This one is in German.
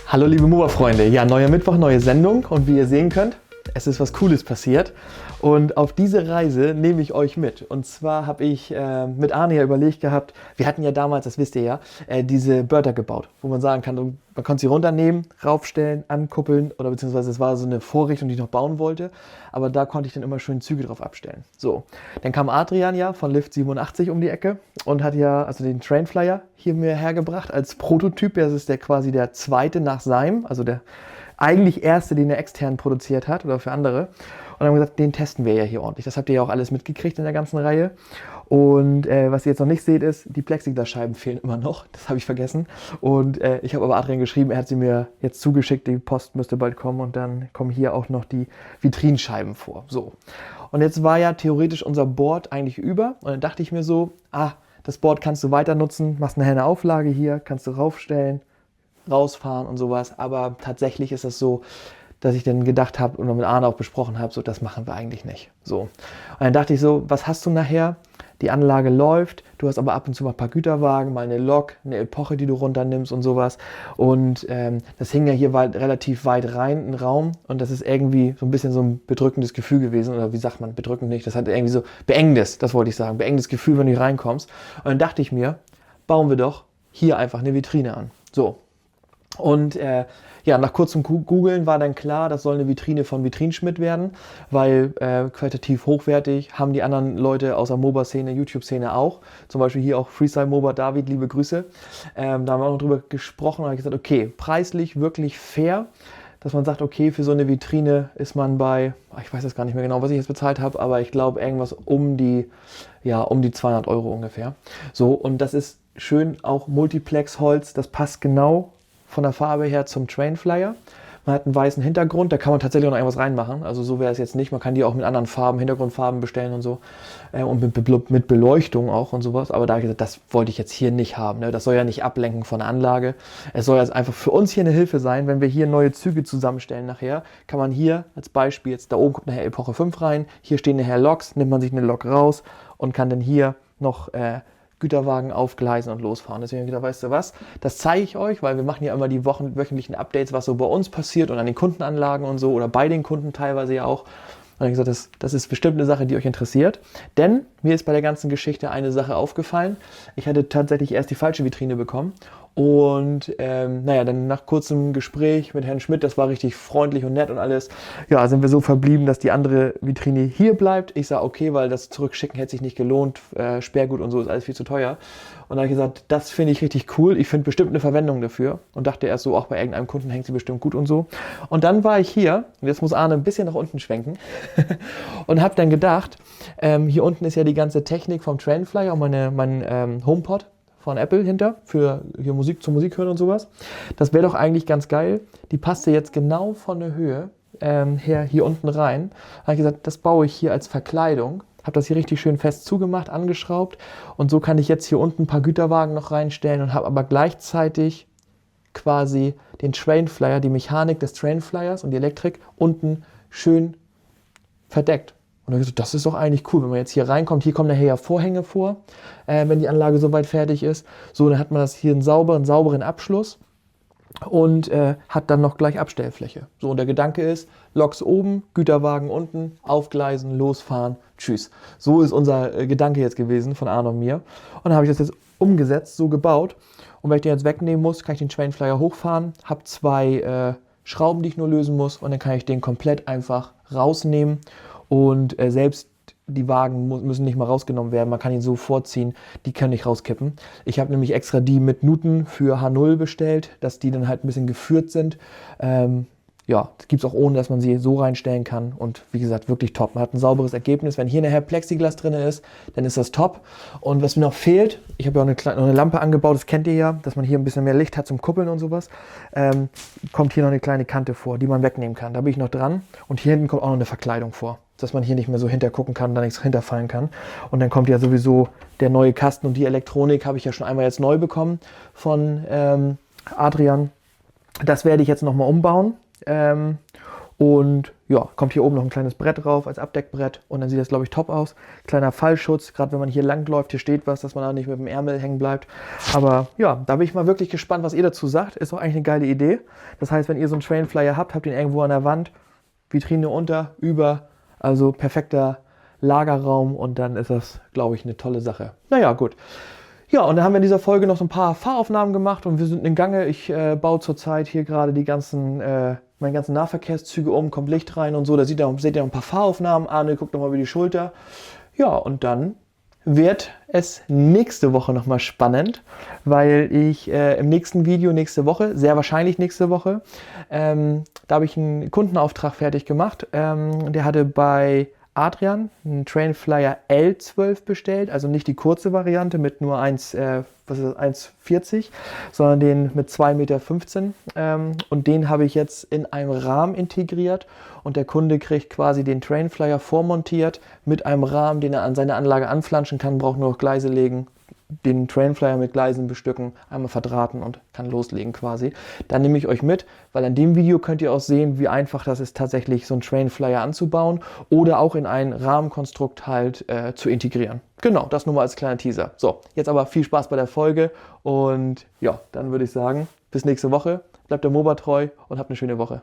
Hallo liebe MOBA-Freunde, ja, neuer Mittwoch, neue Sendung und wie ihr sehen könnt, es ist was Cooles passiert und auf diese Reise nehme ich euch mit. Und zwar habe ich mit Arne ja überlegt gehabt, wir hatten ja damals, das wisst ihr ja, diese Börter gebaut, wo man sagen kann, man konnte sie runternehmen, raufstellen, ankuppeln oder beziehungsweise es war so eine Vorrichtung, die ich noch bauen wollte, aber da konnte ich dann immer schön Züge drauf abstellen. So, dann kam Adrian ja von Lift 87 um die Ecke und hat ja also den Trainflyer hier mir hergebracht als Prototyp. Das ist quasi der zweite nach seinem, also der eigentlich erste, den er extern produziert hat oder für andere. Und dann haben wir gesagt, den testen wir ja hier ordentlich. Das habt ihr ja auch alles mitgekriegt in der ganzen Reihe. Und was ihr jetzt noch nicht seht, ist, die Plexiglasscheiben fehlen immer noch. Das habe ich vergessen. Und ich habe aber Adrian geschrieben, er hat sie mir jetzt zugeschickt. Die Post müsste bald kommen und dann kommen hier auch noch die Vitrinenscheiben vor. So. Und jetzt war ja theoretisch unser Board eigentlich über. Und dann dachte ich mir so, das Board kannst du weiter nutzen, machst nachher eine Auflage hier, kannst du raufstellen, rausfahren und sowas. Aber tatsächlich ist es so, dass ich dann gedacht habe und mit Arne auch besprochen habe, so das machen wir eigentlich nicht. So. Und dann dachte ich so, was hast du nachher? Die Anlage läuft, du hast aber ab und zu mal ein paar Güterwagen, mal eine Lok, eine Epoche, die du runternimmst und sowas. Und das hing ja hier relativ weit rein, ein Raum. Und das ist irgendwie so ein bisschen so ein bedrückendes Gefühl gewesen. Oder wie sagt man, bedrückend nicht. Das hat irgendwie so beengendes, das wollte ich sagen, beengendes Gefühl, wenn du hier reinkommst. Und dann dachte ich mir, bauen wir doch hier einfach eine Vitrine an. So. Und nach kurzem Googlen war dann klar, das soll eine Vitrine von Vitrinschmidt werden, weil qualitativ hochwertig, haben die anderen Leute aus der MOBA-Szene, YouTube-Szene auch. Zum Beispiel hier auch Freestyle MOBA David, liebe Grüße. Da haben wir auch noch drüber gesprochen und habe gesagt, okay, preislich wirklich fair, dass man sagt, okay, für so eine Vitrine ist man bei, ich weiß jetzt gar nicht mehr genau, was ich jetzt bezahlt habe, aber ich glaube irgendwas um die 200 € ungefähr. So, und das ist schön auch Multiplex-Holz, das passt genau von der Farbe her zum Trainflyer. Man hat einen weißen Hintergrund, da kann man tatsächlich auch noch irgendwas reinmachen. Also so wäre es jetzt nicht. Man kann die auch mit anderen Farben, Hintergrundfarben bestellen und so. Und mit Beleuchtung auch und sowas. Aber da habe ich gesagt, das wollte ich jetzt hier nicht haben. Ne? Das soll ja nicht ablenken von der Anlage. Es soll jetzt einfach für uns hier eine Hilfe sein, wenn wir hier neue Züge zusammenstellen nachher. Kann man hier als Beispiel, jetzt da oben kommt nachher Epoche 5 rein. Hier stehen nachher Loks, nimmt man sich eine Lok raus und kann dann hier noch Güterwagen aufgleisen und losfahren. Deswegen habe ich gedacht, weißt du was, das zeige ich euch, weil wir machen ja immer die wöchentlichen Updates, was so bei uns passiert und an den Kundenanlagen und so oder bei den Kunden teilweise ja auch. Und dann habe ich gesagt, das ist bestimmt eine Sache, die euch interessiert. Denn mir ist bei der ganzen Geschichte eine Sache aufgefallen. Ich hatte tatsächlich erst die falsche Vitrine bekommen. Und dann nach kurzem Gespräch mit Herrn Schmidt, das war richtig freundlich und nett und alles, ja, sind wir so verblieben, dass die andere Vitrine hier bleibt. Ich sage, okay, weil das Zurückschicken hätte sich nicht gelohnt, Sperrgut und so ist alles viel zu teuer. Und da habe ich gesagt, das finde ich richtig cool, ich finde bestimmt eine Verwendung dafür. Und dachte erst so, auch bei irgendeinem Kunden hängt sie bestimmt gut und so. Und dann war ich hier, und jetzt muss Arne ein bisschen nach unten schwenken, und habe dann gedacht, hier unten ist ja die ganze Technik vom Trainflyer und mein HomePod von Apple hinter, für hier Musik zum Musik hören und sowas. Das wäre doch eigentlich ganz geil. Die passte jetzt genau von der Höhe her hier unten rein. Da habe ich gesagt, das baue ich hier als Verkleidung. Habe das hier richtig schön fest zugemacht, angeschraubt. Und so kann ich jetzt hier unten ein paar Güterwagen noch reinstellen und habe aber gleichzeitig quasi den Trainflyer, die Mechanik des Trainflyers und die Elektrik unten schön verdeckt. Und dann habe ich gesagt, das ist doch eigentlich cool, wenn man jetzt hier reinkommt. Hier kommen nachher ja Vorhänge vor, wenn die Anlage soweit fertig ist. So, dann hat man das hier einen sauberen Abschluss und hat dann noch gleich Abstellfläche. So, und der Gedanke ist, Loks oben, Güterwagen unten, aufgleisen, losfahren, tschüss. So ist unser Gedanke jetzt gewesen von Arne und mir. Und dann habe ich das jetzt umgesetzt, so gebaut. Und wenn ich den jetzt wegnehmen muss, kann ich den Trainflyer hochfahren, habe 2 Schrauben, die ich nur lösen muss und dann kann ich den komplett einfach rausnehmen. Und selbst die Wagen müssen nicht mal rausgenommen werden, man kann ihn so vorziehen, die können nicht rauskippen. Ich habe nämlich extra die mit Nuten für H0 bestellt, dass die dann halt ein bisschen geführt sind. Das gibt es auch ohne, dass man sie so reinstellen kann und wie gesagt, wirklich top. Man hat ein sauberes Ergebnis. Wenn hier nachher Plexiglas drin ist, dann ist das top. Und was mir noch fehlt, ich habe ja auch noch eine Lampe angebaut, das kennt ihr ja, dass man hier ein bisschen mehr Licht hat zum Kuppeln und sowas, kommt hier noch eine kleine Kante vor, die man wegnehmen kann. Da bin ich noch dran und hier hinten kommt auch noch eine Verkleidung vor, dass man hier nicht mehr so hintergucken kann, da nichts hinterfallen kann. Und dann kommt ja sowieso der neue Kasten und die Elektronik habe ich ja schon einmal jetzt neu bekommen von Adrian. Das werde ich jetzt nochmal umbauen. Und ja, kommt hier oben noch ein kleines Brett drauf als Abdeckbrett und dann sieht das, glaube ich, top aus. Kleiner Fallschutz, gerade wenn man hier langläuft, hier steht was, dass man da nicht mit dem Ärmel hängen bleibt. Aber ja, da bin ich mal wirklich gespannt, was ihr dazu sagt. Ist doch eigentlich eine geile Idee. Das heißt, wenn ihr so einen Trailflyer habt, habt ihr ihn irgendwo an der Wand, Vitrine unter, über, also perfekter Lagerraum und dann ist das, glaube ich, eine tolle Sache. Naja, gut. Ja, und dann haben wir in dieser Folge noch so ein paar Fahraufnahmen gemacht und wir sind in Gange. Ich baue zurzeit hier gerade meine ganzen Nahverkehrszüge um, kommt Licht rein und so. Da seht ihr noch ein paar Fahraufnahmen. Arne, guckt noch mal über die Schulter. Ja, und dann wird es nächste Woche nochmal spannend, weil ich im nächsten Video nächste Woche, sehr wahrscheinlich nächste Woche, da habe ich einen Kundenauftrag fertig gemacht. Der hatte bei Adrian einen Trailflyer L12 bestellt, also nicht die kurze Variante mit nur 1,40, sondern den mit 2,15 Meter. Und den habe ich jetzt in einem Rahmen integriert und der Kunde kriegt quasi den Trailflyer vormontiert mit einem Rahmen, den er an seine Anlage anflanschen kann, braucht nur noch Gleise legen, den Trailflyer mit Gleisen bestücken, einmal verdrahten und kann loslegen quasi. Dann nehme ich euch mit, weil an dem Video könnt ihr auch sehen, wie einfach das ist, tatsächlich so einen Trailflyer anzubauen oder auch in ein Rahmenkonstrukt halt zu integrieren. Genau, das nur mal als kleiner Teaser. So, jetzt aber viel Spaß bei der Folge und ja, dann würde ich sagen, bis nächste Woche. Bleibt der MOBA treu und habt eine schöne Woche.